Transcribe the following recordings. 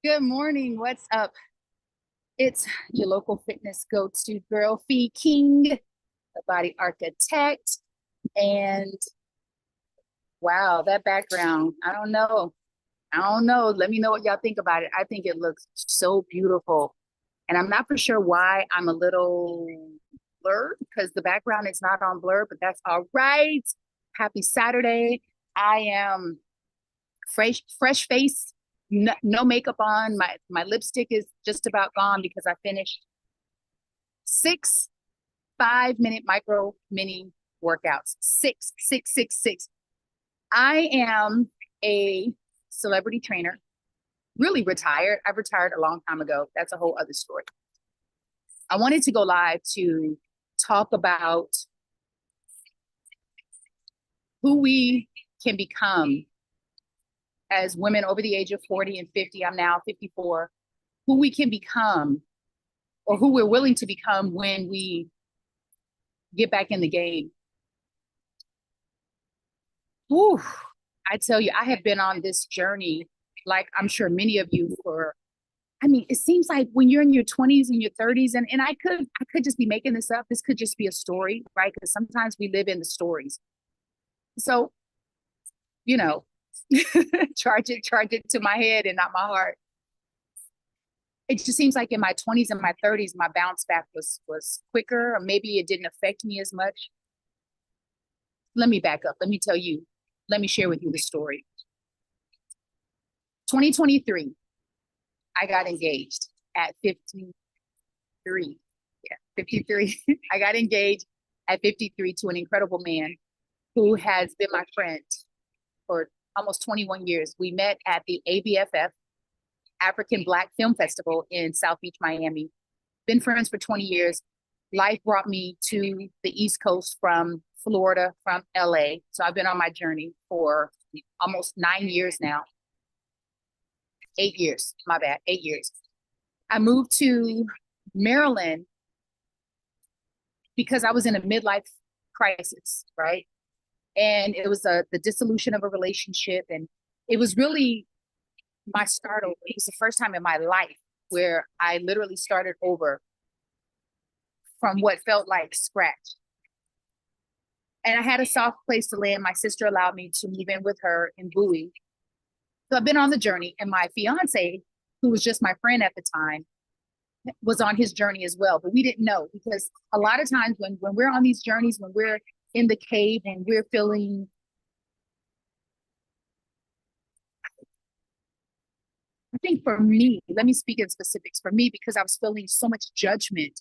Good morning. What's up? It's your local fitness go-to girl, Fee King, the body architect. And wow, that background, I don't know. I don't know. Let me know what y'all think about it. I think it looks so beautiful. And I'm not for sure why I'm a little blurred because the background is not on blur, but that's all right. Happy Saturday. I am fresh face, no makeup on. My lipstick is just about gone because I finished 6 5-minute micro mini workouts. Six. I am a celebrity trainer, really retired. I've retired a long time ago. That's a whole other story. I wanted to go live to talk about who we can become as women over the age of 40 and 50. I'm now 54. Who we can become, or who we're willing to become when we get back in the game. Whew, I tell you, I have been on this journey, like I'm sure many of you, it seems like when you're in your 20s and your 30s, and I could just be making this up. This could just be a story, right? Because sometimes we live in the stories. So, you know, charge it to my head and not my heart. It just seems like in my 20s and my 30s, my bounce back was quicker, or maybe it didn't affect me as much. Let me back up. Let me share with you the story. 2023, I got engaged at 53. Yeah, 53. I got engaged at 53 to an incredible man who has been my friend for almost 21 years. We met at the ABFF, African Black Film Festival in South Beach, Miami. Been friends for 20 years. Life brought me to the East Coast from Florida, from LA. So I've been on my journey for almost 9 years now. 8 years, my bad, 8 years. I moved to Maryland because I was in a midlife crisis, right? And it was the dissolution of a relationship. And it was really my start over. It was the first time in my life where I literally started over from what felt like scratch. And I had a soft place to land. My sister allowed me to move in with her in Bowie. So I've been on the journey, and my fiance, who was just my friend at the time, was on his journey as well. But we didn't know, because a lot of times when we're on these journeys, when we're in the cave and we're feeling, I think for me, let me speak in specifics for me, because I was feeling so much judgment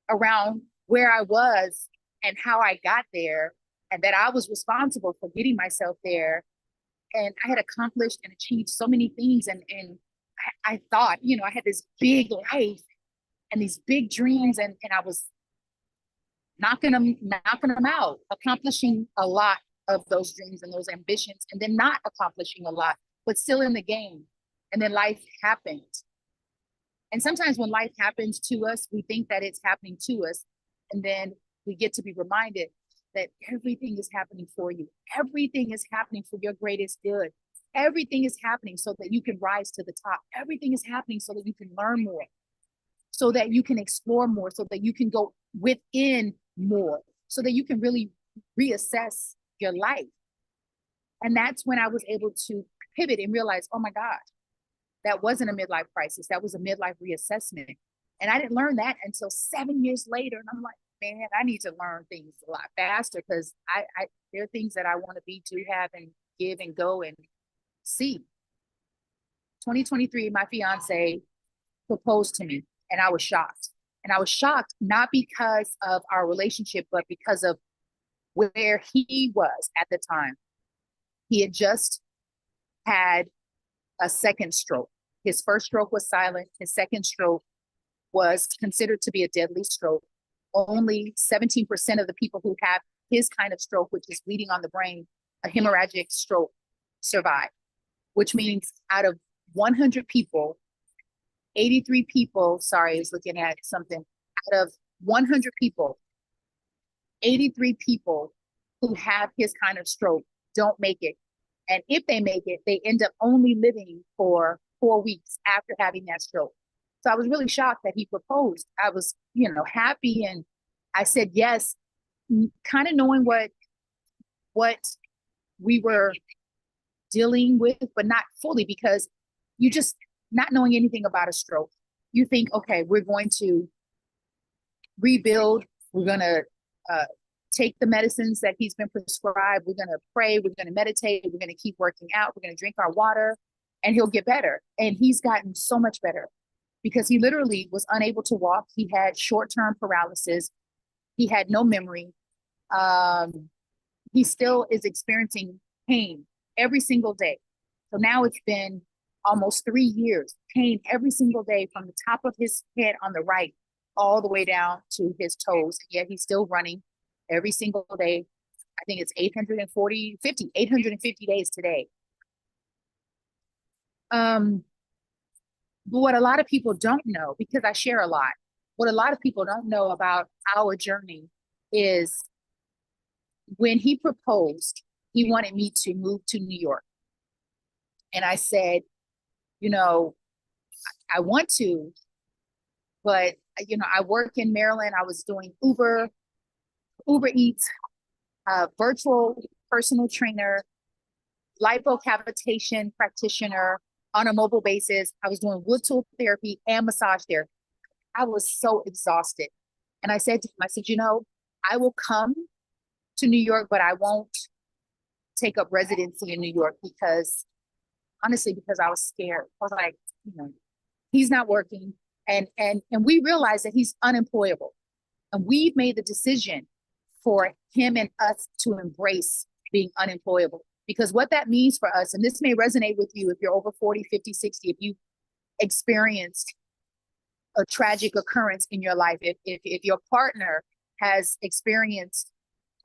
around where I was and how I got there, and that I was responsible for getting myself there. And I had accomplished and achieved so many things. And I thought, I had this big life and these big dreams, and I was knocking them out, accomplishing a lot of those dreams and those ambitions, and then not accomplishing a lot, but still in the game. And then life happened. And sometimes when life happens to us, we think that it's happening to us. And then we get to be reminded that everything is happening for you. Everything is happening for your greatest good. Everything is happening so that you can rise to the top. Everything is happening so that you can learn more, so that you can explore more, so that you can go within more, so that you can really reassess your life. And that's when I was able to pivot and realize, oh my God, that wasn't a midlife crisis. That was a midlife reassessment. And I didn't learn that until 7 years later. And I'm like, man, I need to learn things a lot faster, because there are things that I want to be, to have, and give and go and see. 2023, my fiance proposed to me, and I was shocked. And I was shocked not because of our relationship, but because of where he was at the time. He had just had a second stroke. His first stroke was silent. His second stroke was considered to be a deadly stroke. Only 17% of the people who have his kind of stroke, which is bleeding on the brain, a hemorrhagic stroke, survive, which means out of 100 people, 83 people, sorry, I was looking at something, out of 100 people, 83 people who have his kind of stroke don't make it. And if they make it, they end up only living for 4 weeks after having that stroke. So I was really shocked that he proposed. I was, happy, and I said yes, kind of knowing what we were dealing with, but not fully, because you just not knowing anything about a stroke. You think, okay, we're going to rebuild. We're going to take the medicines that he's been prescribed. We're going to pray. We're going to meditate. We're going to keep working out. We're going to drink our water, and he'll get better. And he's gotten so much better because he literally was unable to walk. He had short-term paralysis. He had no memory. He still is experiencing pain every single day. So now it's been almost 3 years, pain every single day from the top of his head on the right all the way down to his toes. And yet he's still running every single day. I think it's 850 days today. But what a lot of people don't know, because I share a lot, what a lot of people don't know about our journey is when he proposed, he wanted me to move to New York. And I said, I want to, but I work in Maryland. I was doing Uber Eats, virtual personal trainer, lipocavitation practitioner on a mobile basis. I was doing wood tool therapy and massage therapy. I was so exhausted. And I said to him, I said, I will come to New York, but I won't take up residency in New York because I was scared. I was like, he's not working. And we realized that he's unemployable. And we've made the decision for him and us to embrace being unemployable. Because what that means for us, and this may resonate with you if you're over 40, 50, 60, if you experienced a tragic occurrence in your life, if your partner has experienced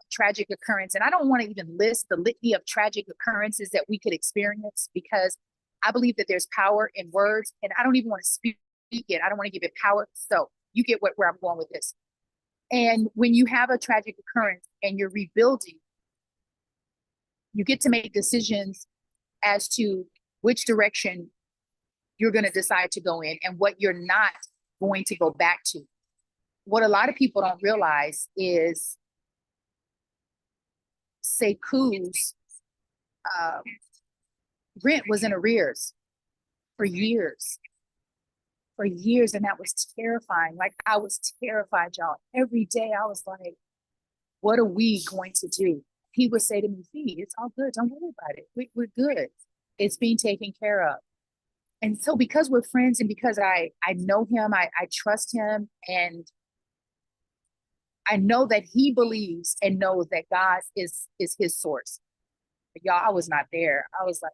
a tragic occurrence, and I don't want to even list the litany of tragic occurrences that we could experience, because I believe that there's power in words, and I don't even want to speak it. I don't want to give it power. So you get where I'm going with this. And when you have a tragic occurrence and you're rebuilding, you get to make decisions as to which direction you're going to decide to go in and what you're not going to go back to. What a lot of people don't realize is Sekou's rent was in arrears for years. And that was terrifying. Like, I was terrified, y'all. Every day I was like, what are we going to do? He would say to me, Fee, it's all good. Don't worry about it. We're good. It's being taken care of. And so because we're friends and because I know him, I trust him, and I know that he believes and knows that God is his source. But y'all, I was not there. I was like,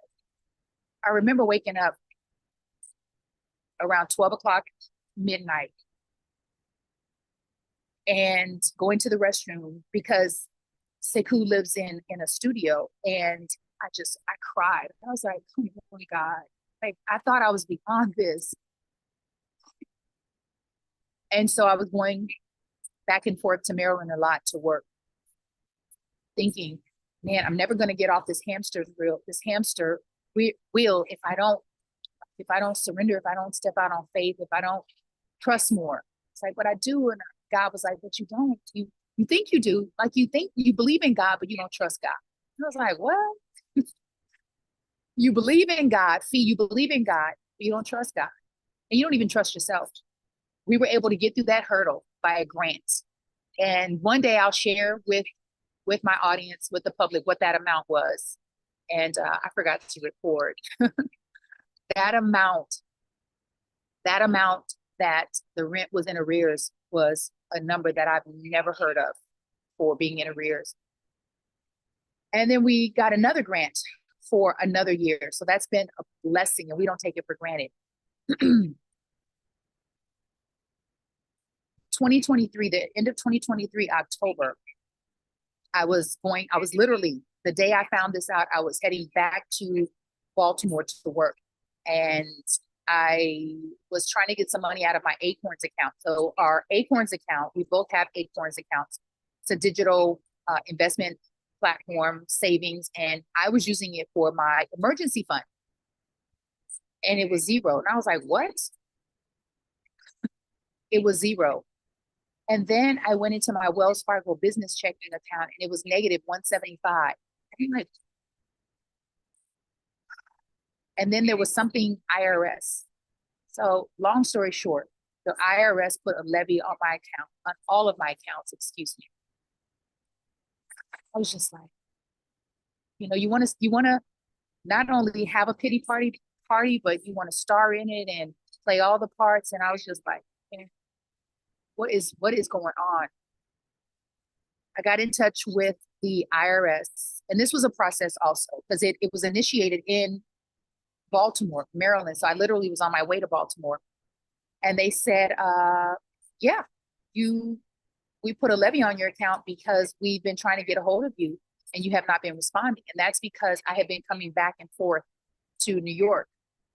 I remember waking up around 12 o'clock midnight and going to the restroom because Sekou lives in a studio, and I cried. I was like, oh my God, like I thought I was beyond this. And so I was going back and forth to Maryland a lot to work, thinking, man, I'm never going to get off this hamster wheel if I don't surrender, if I don't step out on faith, if I don't trust more. It's like, what I do. And God was like, but you don't. You think you do. Like, you think you believe in God, but you don't trust God. And I was like, what? You believe in God, Fee, you believe in God, but you don't trust God. And you don't even trust yourself. We were able to get through that hurdle by a grant. And one day I'll share with my audience, with the public, what that amount was. And I forgot to record. That amount that the rent was in arrears was a number that I've never heard of for being in arrears. And then we got another grant for another year. So that's been a blessing, and we don't take it for granted. 2023, the end of 2023, October, I was literally, the day I found this out, I was heading back to Baltimore to work. And I was trying to get some money out of my Acorns account. So our Acorns account, we both have Acorns accounts. It's a digital investment platform, savings, and I was using it for my emergency fund. and it was zero. And I was like, what? It was zero. And then I went into my Wells Fargo business checking account and it was negative 175. And I'm like, and then there was something IRS. So long story short, the IRS put a levy on my account, on all of my accounts, excuse me. I was just like, you want to not only have a pity party, but you want to star in it and play all the parts. And I was just like, man, what is going on? I got in touch with the IRS, and this was a process also because it was initiated in Baltimore, Maryland. So I literally was on my way to Baltimore, and they said, yeah, we put a levy on your account because we've been trying to get a hold of you and you have not been responding. And that's because I had been coming back and forth to New York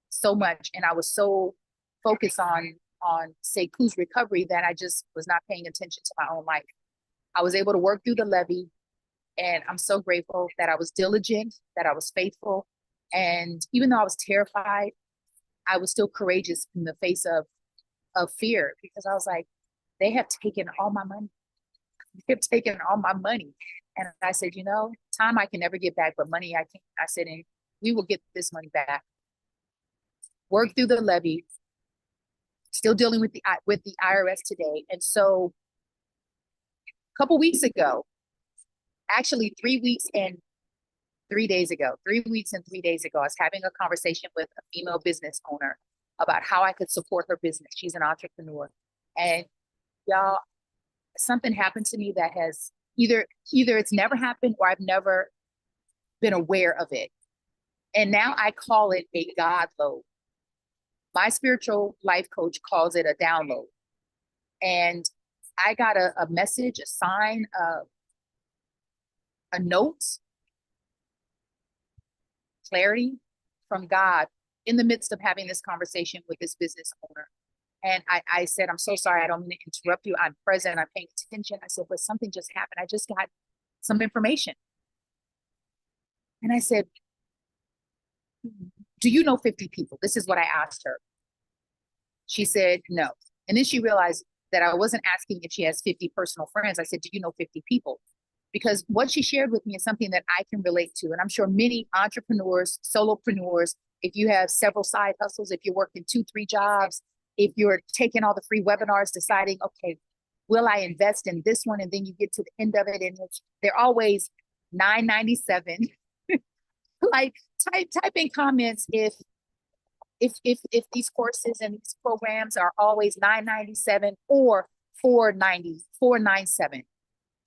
so much, and I was so focused on Sekou's recovery that I just was not paying attention to my own life. I was able to work through the levy, and I'm so grateful that I was diligent, that I was faithful, and even though I was terrified, I was still courageous in the face of fear because I was like, they have taken all my money. They have taken all my money. And I said, time I can never get back, but money I can't. I said, and we will get this money back. Work through the levy, still dealing with the IRS today. And so a couple weeks ago, actually 3 weeks and 3 days ago, I was having a conversation with a female business owner about how I could support her business. She's an entrepreneur. And y'all, something happened to me that has either it's never happened or I've never been aware of it. And now I call it a God load. My spiritual life coach calls it a download. And I got a message, a sign, a note, clarity from God in the midst of having this conversation with this business owner. And I said, I'm so sorry. I don't mean to interrupt you. I'm present. I'm paying attention. I said, but something just happened. I just got some information. And I said, do you know 50 people? This is what I asked her. She said, no. And then she realized that I wasn't asking if she has 50 personal friends. I said, do you know 50 people? Because what she shared with me is something that I can relate to. And I'm sure many entrepreneurs, solopreneurs, if you have several side hustles, if you're working 2-3 jobs, if you're taking all the free webinars, deciding, okay, will I invest in this one? And then you get to the end of it and they're always $9.97. Like type in comments if these courses and these programs are always $9.97 or $4.97.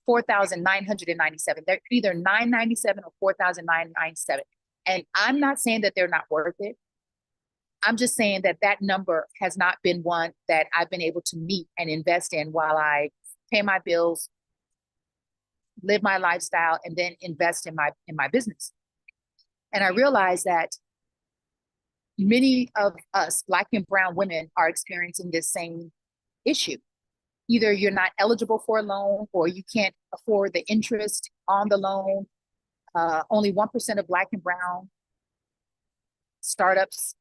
4,997. They're either $9.97 or $4,997. And I'm not saying that they're not worth it. I'm just saying that number has not been one that I've been able to meet and invest in while I pay my bills, live my lifestyle, and then invest in my business. And I realized that many of us Black and brown women are experiencing this same issue. Either you're not eligible for a loan or you can't afford the interest on the loan. Only 1% of Black and brown startups,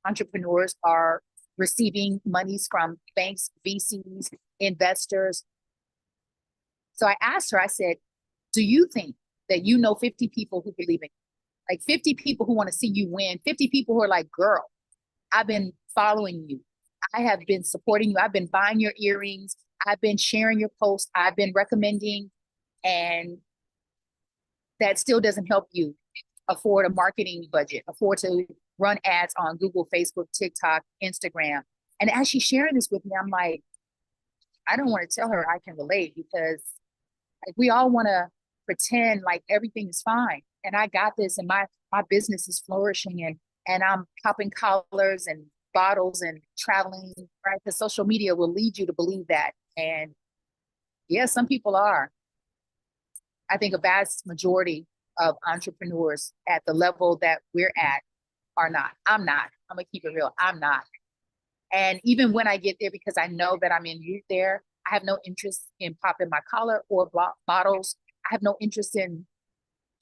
entrepreneurs are receiving monies from banks, VCs, investors. So I asked her, I said, do you think that you know 50 people who believe in you? Like 50 people who want to see you win, 50 people who are like, girl, I've been following you. I have been supporting you. I've been buying your earrings. I've been sharing your posts. I've been recommending, and that still doesn't help you afford a marketing budget, afford to run ads on Google, Facebook, TikTok, Instagram. And as she's sharing this with me, I'm like, I don't want to tell her I can relate because like, we all want to pretend like everything is fine. And I got this and my business is flourishing and I'm popping collars and bottles and traveling, right? Because social media will lead you to believe that. And yeah, some people are. I think a vast majority of entrepreneurs at the level that we're at are not. I'm not. I'm gonna keep it real. I'm not. And even when I get there, because I know that I'm in youth there, I have no interest in popping my collar or bottles. I have no interest in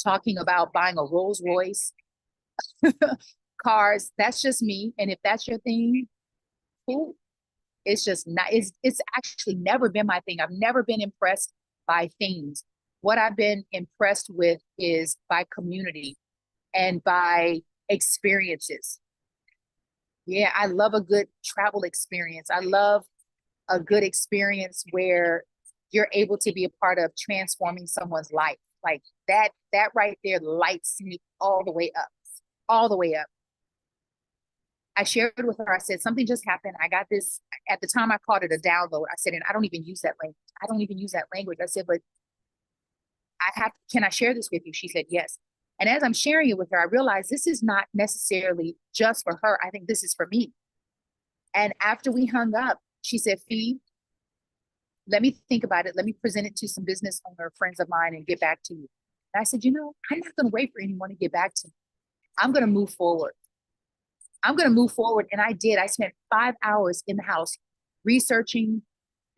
talking about buying a Rolls Royce. cars, that's just me. And if that's your thing, cool. It's just not, it's actually never been my thing. I've never been impressed by things. What I've been impressed with is by community and by experiences. Yeah, I love a good travel experience. I love a good experience where you're able to be a part of transforming someone's life. Like that right there lights me all the way up, all the way up. I shared with her, I said, something just happened. I got this, at the time I called it a download. I said, and I don't even use that language. I don't even use that language. I said, but can I share this with you? She said, yes. And as I'm sharing it with her, I realized this is not necessarily just for her. I think this is for me. And after we hung up, she said, Fee, let me think about it. Let me present it to some business owner friends of mine and get back to you. And I said, I'm not going to wait for anyone to get back to me. I'm going to move forward. I'm going to move forward. And I did. I spent 5 hours in the house researching,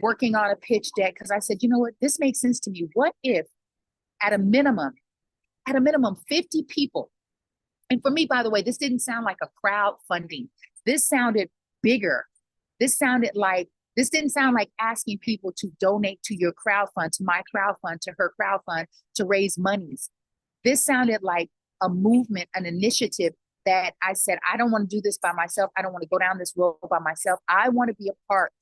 working on a pitch deck, because I said, you know what, this makes sense to me. What if at a minimum, 50 people, and for me, by the way, this didn't sound like a crowdfunding. This sounded bigger. This didn't sound like asking people to donate to your crowdfund, to my crowdfund, to her crowdfund, to raise monies. This sounded like a movement, an initiative that I said, I don't want to do this by myself. I don't want to go down this road by myself. I want to be a part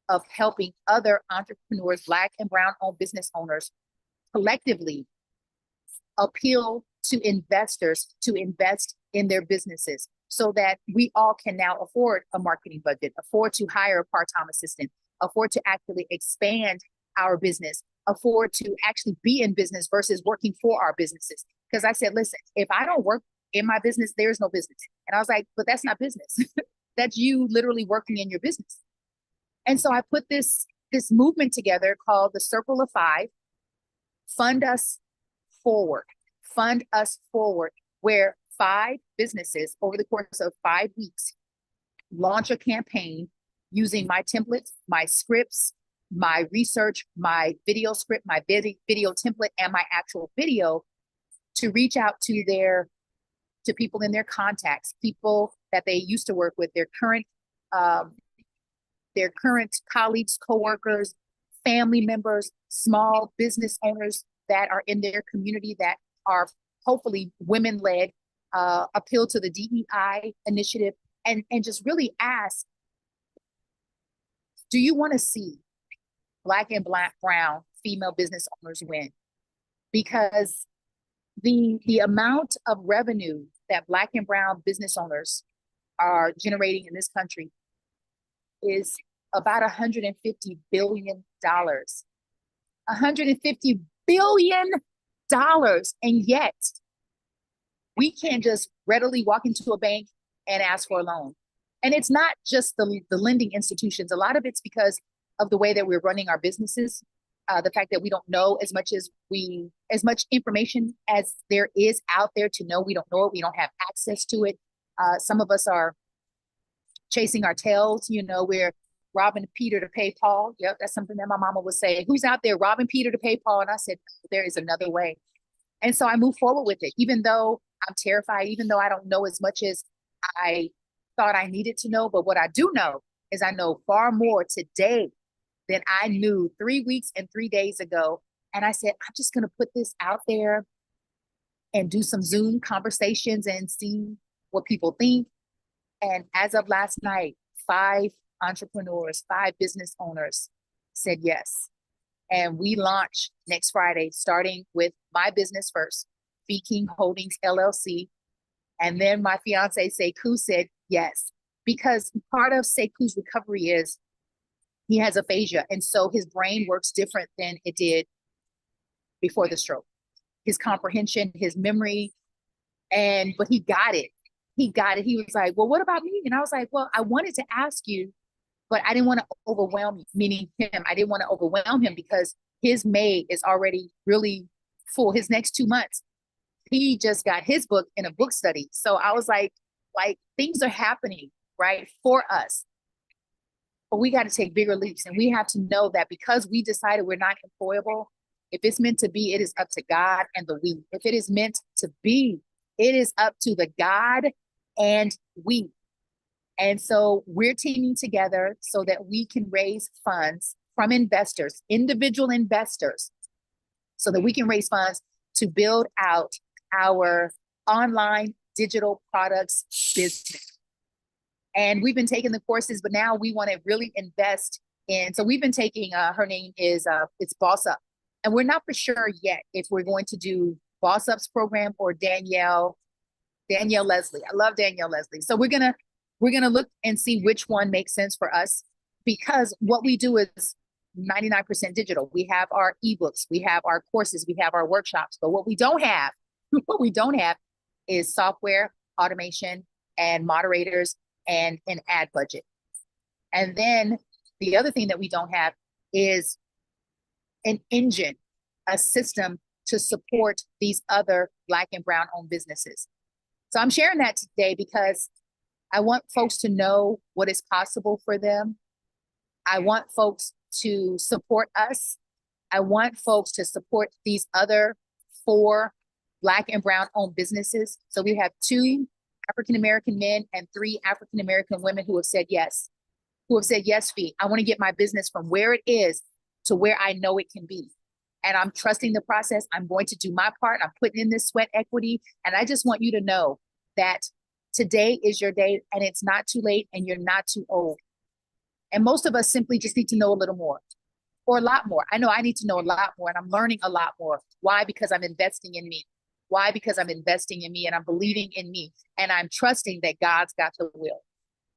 of helping other entrepreneurs, Black and brown owned business owners, collectively appeal to investors to invest in their businesses so that we all can now afford a marketing budget, afford to hire a part-time assistant, afford to actually expand our business, afford to actually be in business versus working for our businesses. Because I said, listen, if I don't work in my business, there's no business. And I was like, but that's not business. That's you literally working in your business. And so I put this movement together called the Circle of Five, Fund Us Forward, where 5 businesses over the course of 5 weeks launch a campaign using my templates, my scripts, my research, my video script, my video template, and my actual video to reach out to people in their contacts, people that they used to work with, their current colleagues, coworkers, family members, small business owners that are in their community that are hopefully women-led, appeal to the DEI initiative, and just really ask, do you want to see Black and brown female business owners win? Because the amount of revenue that Black and brown business owners are generating in this country is about $150 billion. $150 billion. And yet we can't just readily walk into a bank and ask for a loan. And it's not just the lending institutions. A lot of it's because of the way that we're running our businesses. The fact that we don't know as much information as there is out there to know. We don't know it. We don't have access to it. Some of us are chasing our tails. We're robbing Peter to pay Paul. Yep, that's something that my mama would say. Who's out there robbing Peter to pay Paul? And I said, there is another way. And so I moved forward with it, even though I'm terrified, even though I don't know as much as I thought I needed to know. But what I do know is I know far more today than I knew 3 weeks and 3 days ago. And I said, I'm just going to put this out there and do some Zoom conversations and see what people think. And as of last night, 5 entrepreneurs, 5 business owners said yes. And we launch next Friday, starting with my business first, Fee King Holdings LLC. And then my fiance, Sekou, said yes. Because part of Sekou's recovery is he has aphasia. And so his brain works different than it did before the stroke. His comprehension, his memory, but he got it. He was like, well, what about me? And I was like, well, I wanted to ask you, but I didn't want to overwhelm you, meaning him. I didn't want to overwhelm him because his May is already really full. His next 2 months, he just got his book in a book study. So I was like things are happening, right, for us. But we got to take bigger leaps. And we have to know that because we decided we're not employable, if it's meant to be, it is up to God and the we. If it is meant to be, it is up to the God and we. And so we're teaming together so that we can raise funds from investors, individual investors, so that we can raise funds to build out our online digital products business. And we've been taking the courses, but now we want to really invest in. So we've been taking, her name is, it's Boss Up. And we're not for sure yet if we're going to do Boss Up's program or Danielle Leslie. I love Danielle Leslie. So we're gonna look and see which one makes sense for us, because what we do is 99% digital. We have our ebooks, we have our courses, we have our workshops, but what we don't have, what we don't have is software, automation, and moderators, and an ad budget. And then the other thing that we don't have is an engine, a system to support these other Black and Brown owned businesses. So I'm sharing that today because I want folks to know what is possible for them. I want folks to support us. I want folks to support these other 4 Black and Brown owned businesses. So we have 2 African-American men and 3 African-American women who have said yes, Fee, I want to get my business from where it is to where I know it can be. And I'm trusting the process. I'm going to do my part. I'm putting in this sweat equity. And I just want you to know that today is your day, and it's not too late, and you're not too old. And most of us simply just need to know a little more, or a lot more. I know I need to know a lot more, and I'm learning a lot more. Why? Because I'm investing in me. Why? Because I'm investing in me, and I'm believing in me, and I'm trusting that God's got the will.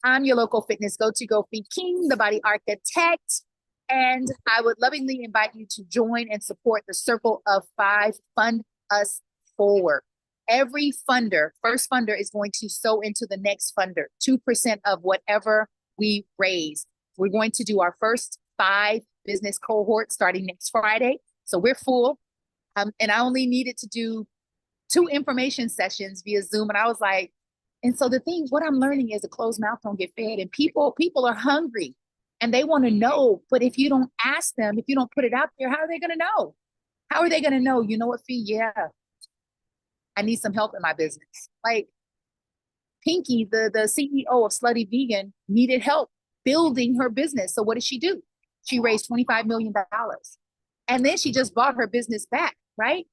I'm your local fitness go-to Fee King, the body architect. And I would lovingly invite you to join and support the Circle of 5 Fund Us Forward. Every funder, first funder, is going to sow into the next funder, 2% of whatever we raise. We're going to do our first 5 business cohorts starting next Friday. So we're full. And I only needed to do 2 information sessions via Zoom. And I was like, and so the thing, what I'm learning is a closed mouth don't get fed. And people are hungry and they want to know. But if you don't ask them, if you don't put it out there, how are they going to know? How are they going to know? You know what, Fee? Yeah, I need some help in my business. Like Pinky, the CEO of Slutty Vegan, needed help building her business. So what did she do? She raised $25 million. And then she just bought her business back, right?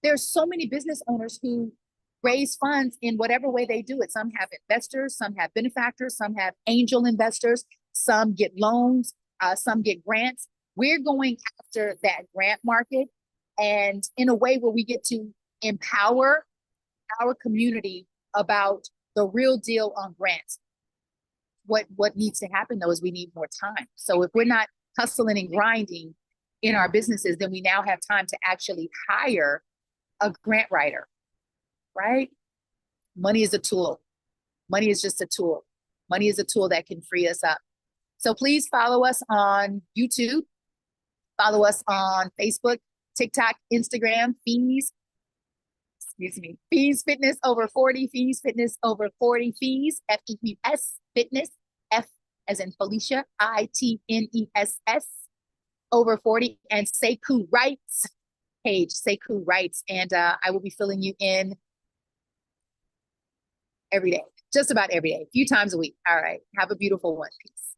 There's so many business owners who raise funds in whatever way they do it. Some have investors, some have benefactors, some have angel investors, some get loans, some get grants. We're going after that grant market, and in a way where we get to empower our community about the real deal on grants. What needs to happen though is we need more time. So if we're not hustling and grinding in our businesses, then we now have time to actually hire a grant writer, right? Money is a tool. Money is just a tool. Money is a tool that can free us up. So please follow us on YouTube, follow us on Facebook, TikTok, Instagram, Fees Fitness Over 40, Fees Fitness Over 40, Fees, F-E-E-S, Fitness, F as in Felicia, I-T-N-E-S-S, Over 40, and Sekou Writes page, Sekou Writes, and I will be filling you in every day, just about every day, a few times a week. All right, have a beautiful one. Peace.